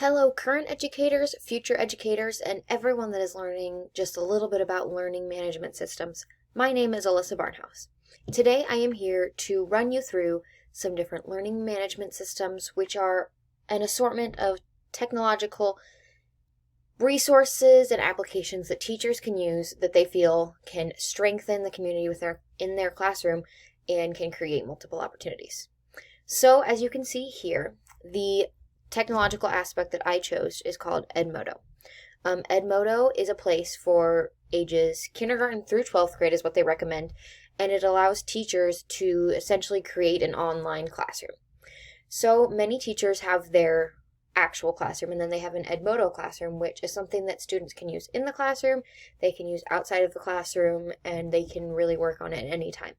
Hello, current educators, future educators, and everyone that is learning just a little bit about learning management systems. My name is Alyssa Barnhouse. Today I am here to run you through some different learning management systems, which are an assortment of technological resources and applications that teachers can use that they feel can strengthen the community in their classroom and can create multiple opportunities. So as you can see here, the technological aspect that I chose is called Edmodo. Edmodo is a place for ages kindergarten through 12th grade is what they recommend, and it allows teachers to essentially create an online classroom. So many teachers have their actual classroom, and then they have an Edmodo classroom, which is something that students can use in the classroom, they can use outside of the classroom, and they can really work on it anytime.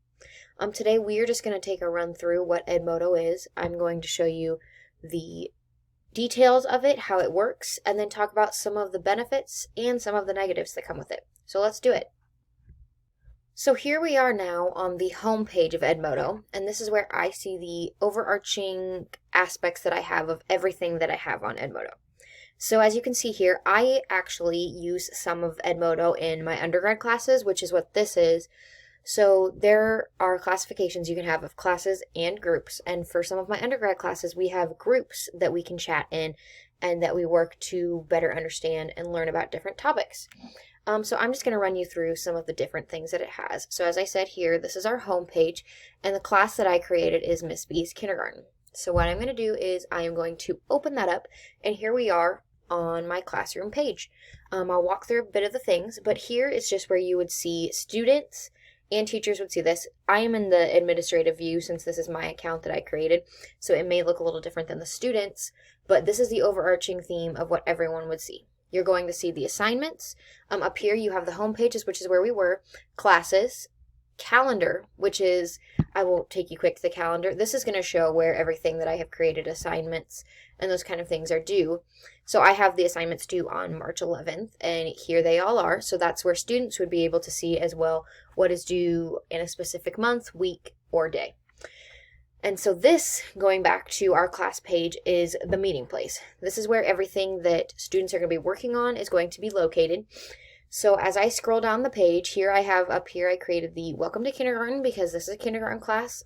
Today we are just going to take a run through what Edmodo is. I'm going to show you the details of it, how it works, and then talk about some of the benefits and some of the negatives that come with it. So let's do it. So here we are now on the home page of Edmodo, and this is where I see the overarching aspects that I have of everything that I have on Edmodo. So as you can see here, I actually use some of Edmodo in my undergrad classes, which is what this is. So there are classifications you can have of classes and groups, and for some of my undergrad classes we have groups that we can chat in and that we work to better understand and learn about different topics. So I'm just going to run you through some of the different things that it has. So as I said here, this is our home page, and the class that I created is Miss B's kindergarten. So what I'm going to do is I am going to open that up, and here we are on my classroom page. I'll walk through a bit of the things, but here is just where you would see students and teachers would see this. I am in the administrative view since this is my account that I created, so it may look a little different than the students, but this is the overarching theme of what everyone would see. You're going to see the assignments. Up here you have the home pages, which is where we were, classes, calendar, which is, I will take you quick to the calendar. This is going to show where everything that I have created, assignments and those kind of things, are due. So I have the assignments due on March 11th, and here they all are. So that's where students would be able to see as well what is due in a specific month, week, or day. And so this, going back to our class page, is the meeting place. This is where everything that students are going to be working on is going to be located. So as I scroll down the page, here I have up here, I created the Welcome to Kindergarten because this is a kindergarten class.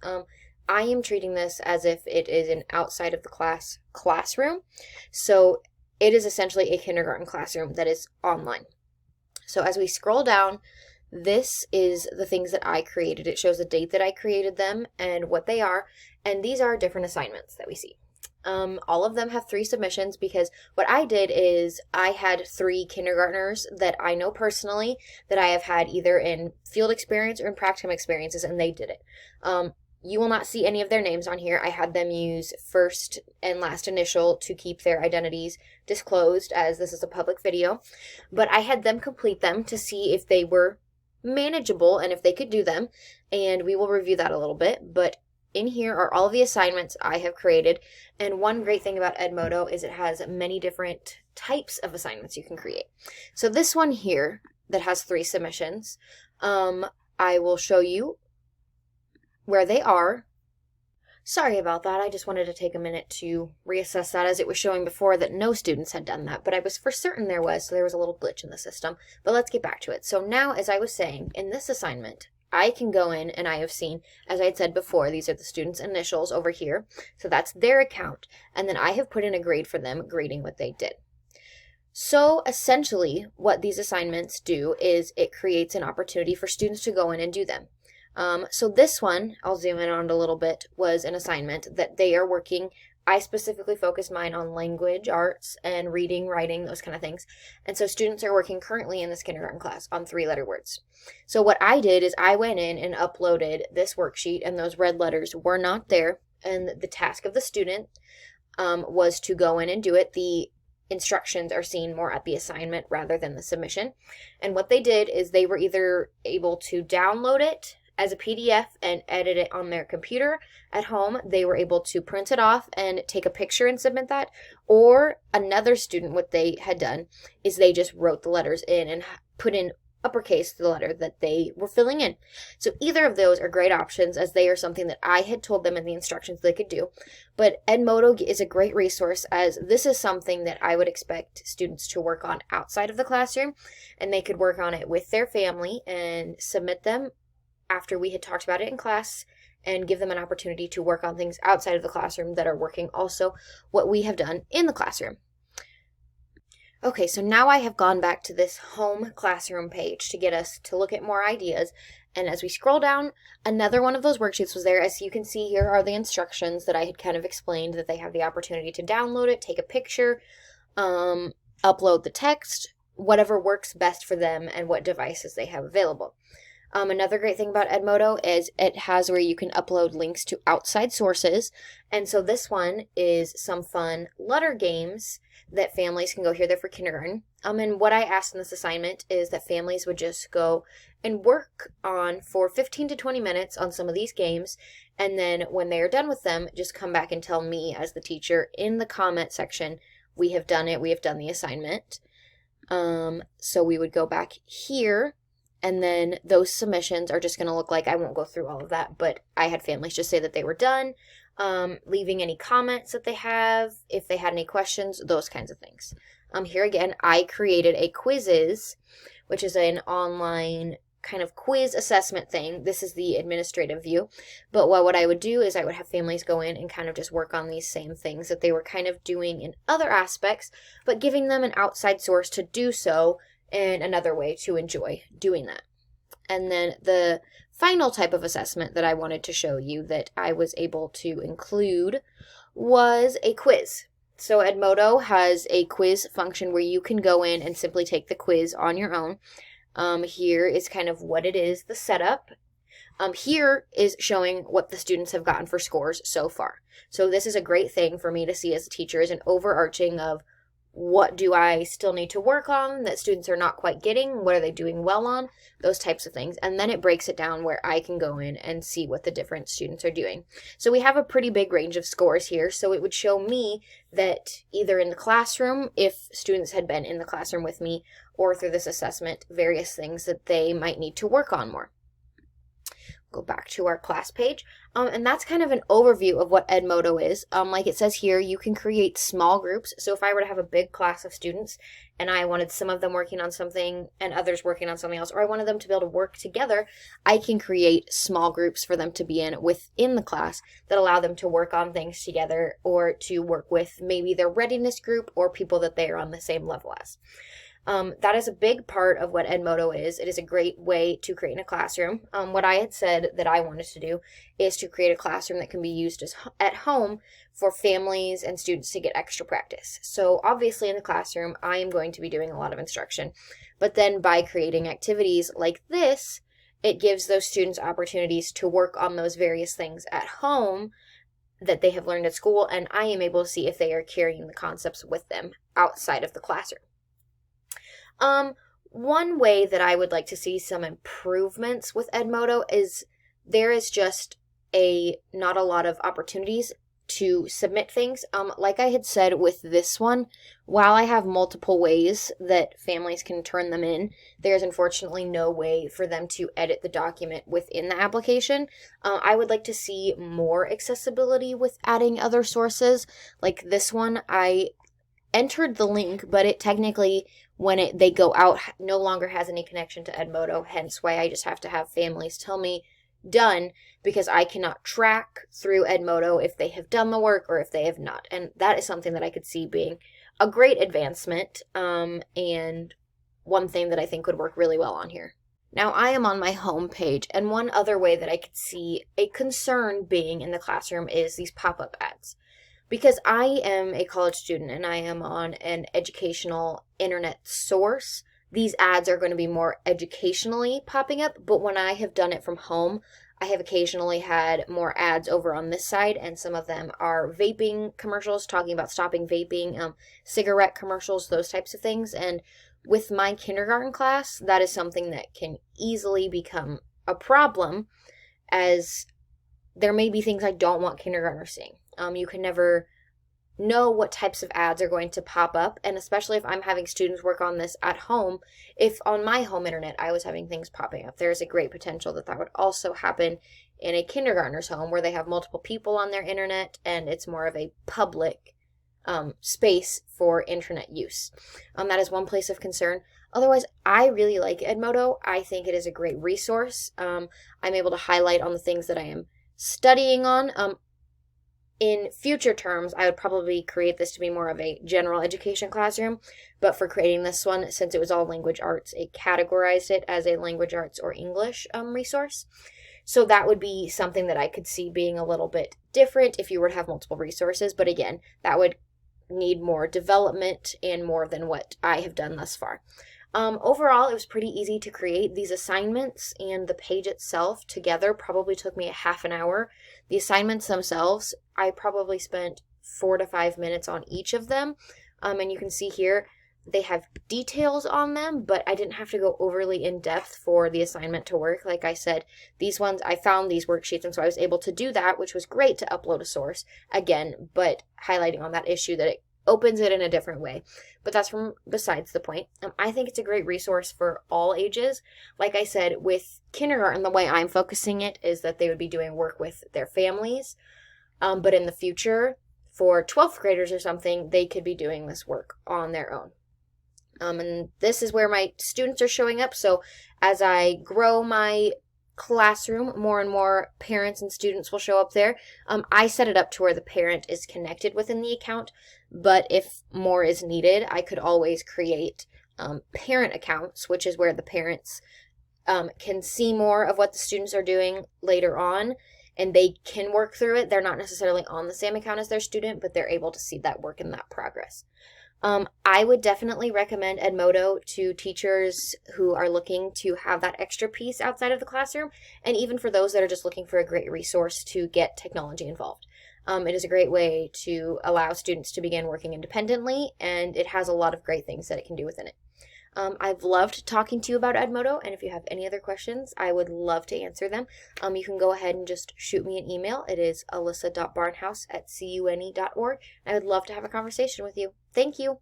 I am treating this as if it is an outside of the classroom. So it is essentially a kindergarten classroom that is online. So as we scroll down, this is the things that I created. It shows the date that I created them and what they are. And these are different assignments that we see. All of them have 3 submissions because what I did is I had 3 kindergartners that I know personally that I have had either in field experience or in practicum experiences, and they did it. You will not see any of their names on here. I had them use first and last initial to keep their identities disclosed, as this is a public video. But I had them complete them to see if they were manageable and if they could do them, and we will review that a little bit. But in here are all of the assignments I have created, and one great thing about Edmodo is it has many different types of assignments you can create. So this one here that has 3 submissions, I will show you where they are. Sorry about that, I just wanted to take a minute to reassess that, as it was showing before that no students had done that, but I was for certain there was, so there was a little glitch in the system. But let's get back to it. So now, as I was saying, in this assignment, I can go in and I have seen, as I had said before, these are the students' initials over here. So that's their account. And then I have put in a grade for them, grading what they did. So essentially, what these assignments do is it creates an opportunity for students to go in and do them. So this one, I'll zoom in on it a little bit, was an assignment that they are working. I specifically focused mine on language arts and reading, writing, those kind of things. And so students are working currently in this kindergarten class on 3-letter words. So what I did is I went in and uploaded this worksheet, and those red letters were not there. And the task of the student was to go in and do it. The instructions are seen more at the assignment rather than the submission. And what they did is they were either able to download it as a PDF and edit it on their computer at home. They were able to print it off and take a picture and submit that. Or another student, what they had done is they just wrote the letters in and put in uppercase the letter that they were filling in. So either of those are great options, as they are something that I had told them in the instructions they could do. But Edmodo is a great resource, as this is something that I would expect students to work on outside of the classroom, and they could work on it with their family and submit them after we had talked about it in class, and give them an opportunity to work on things outside of the classroom that are working also what we have done in the classroom. Okay, so now I have gone back to this home classroom page to get us to look at more ideas. And as we scroll down, another one of those worksheets was there. As you can see, here are the instructions that I had kind of explained, that they have the opportunity to download it, take a picture, upload the text, whatever works best for them and what devices they have available. Another great thing about Edmodo is it has where you can upload links to outside sources. And so this one is some fun letter games that families can go here. They're for kindergarten. And what I asked in this assignment is that families would just go and work on for 15 to 20 minutes on some of these games. And then when they are done with them, just come back and tell me as the teacher in the comment section, we have done it, we have done the assignment. So we would go back here, and then those submissions are just going to look like, I won't go through all of that, but I had families just say that they were done, leaving any comments that they have, if they had any questions, those kinds of things. Here again, I created a quizzes, which is an online kind of quiz assessment thing. This is the administrative view. But what I would do is I would have families go in and kind of just work on these same things that they were kind of doing in other aspects, but giving them an outside source to do so and another way to enjoy doing that. And then the final type of assessment that I wanted to show you that I was able to include was a quiz. So Edmodo has a quiz function where you can go in and simply take the quiz on your own. Here is kind of what it is, the setup. Here is showing what the students have gotten for scores so far. So this is a great thing for me to see as a teacher, is an overarching of what do I still need to work on that students are not quite getting, what are they doing well on, those types of things. And then it breaks it down where I can go in and see what the different students are doing. So we have a pretty big range of scores here. So it would show me that either in the classroom, if students had been in the classroom with me, or through this assessment, various things that they might need to work on more. Go back to our class page, and that's kind of an overview of what Edmodo is. Like it says here, you can create small groups. So if I were to have a big class of students and I wanted some of them working on something and others working on something else, or I wanted them to be able to work together, I can create small groups for them to be in within the class that allow them to work on things together, or to work with maybe their readiness group or people that they are on the same level as. That is a big part of what Edmodo is. It is a great way to create in a classroom. What I had said that I wanted to do is to create a classroom that can be used at home for families and students to get extra practice. So obviously in the classroom, I am going to be doing a lot of instruction. But then by creating activities like this, it gives those students opportunities to work on those various things at home that they have learned at school, and I am able to see if they are carrying the concepts with them outside of the classroom. One way that I would like to see some improvements with Edmodo is there is just not a lot of opportunities to submit things. Like I had said with this one, while I have multiple ways that families can turn them in, there's unfortunately no way for them to edit the document within the application. I would like to see more accessibility with adding other sources. Like this one, I entered the link, but it technically, when they go out, no longer has any connection to Edmodo, hence why I just have to have families tell me done, because I cannot track through Edmodo if they have done the work or if they have not. And that is something that I could see being a great advancement, and one thing that I think would work really well on here. Now I am on my home page, and one other way that I could see a concern being in the classroom is these pop-up ads. Because I am a college student and I am on an educational internet source, these ads are going to be more educationally popping up. But when I have done it from home, I have occasionally had more ads over on this side, and some of them are vaping commercials talking about stopping vaping, cigarette commercials, those types of things. And with my kindergarten class, that is something that can easily become a problem, as there may be things I don't want kindergartners seeing. You can never know what types of ads are going to pop up, and especially if I'm having students work on this at home, if on my home internet I was having things popping up, there's a great potential that that would also happen in a kindergartner's home where they have multiple people on their internet and it's more of a public space for internet use. That is one place of concern. Otherwise, I really like Edmodo. I think it is a great resource. I'm able to highlight on the things that I am studying on. In future terms, I would probably create this to be more of a general education classroom, but for creating this one, since it was all language arts, it categorized it as a language arts or English resource. So that would be something that I could see being a little bit different if you were to have multiple resources, but again, that would need more development and more than what I have done thus far. Overall, it was pretty easy to create. These assignments and the page itself together probably took me a half an hour. The assignments themselves, I probably spent 4 to 5 minutes on each of them. And you can see here, they have details on them, but I didn't have to go overly in depth for the assignment to work. Like I said, these ones, I found these worksheets, and so I was able to do that, which was great to upload a source again, but highlighting on that issue that it opens it in a different way. But that's from besides the point. I think it's a great resource for all ages. Like I said, with kindergarten, the way I'm focusing it is that they would be doing work with their families. But in the future, for 12th graders or something, they could be doing this work on their own. And this is where my students are showing up. So as I grow my classroom, more and more parents and students will show up there. I set it up to where the parent is connected within the account, but if more is needed, I could always create parent accounts, which is where the parents can see more of what the students are doing later on, and they can work through it. They're not necessarily on the same account as their student, but they're able to see that work and that progress. I would definitely recommend Edmodo to teachers who are looking to have that extra piece outside of the classroom, and even for those that are just looking for a great resource to get technology involved. It is a great way to allow students to begin working independently, and it has a lot of great things that it can do within it. I've loved talking to you about Edmodo, and if you have any other questions, I would love to answer them. You can go ahead and just shoot me an email. It is alyssa.barnhouse@cune.org. I would love to have a conversation with you. Thank you.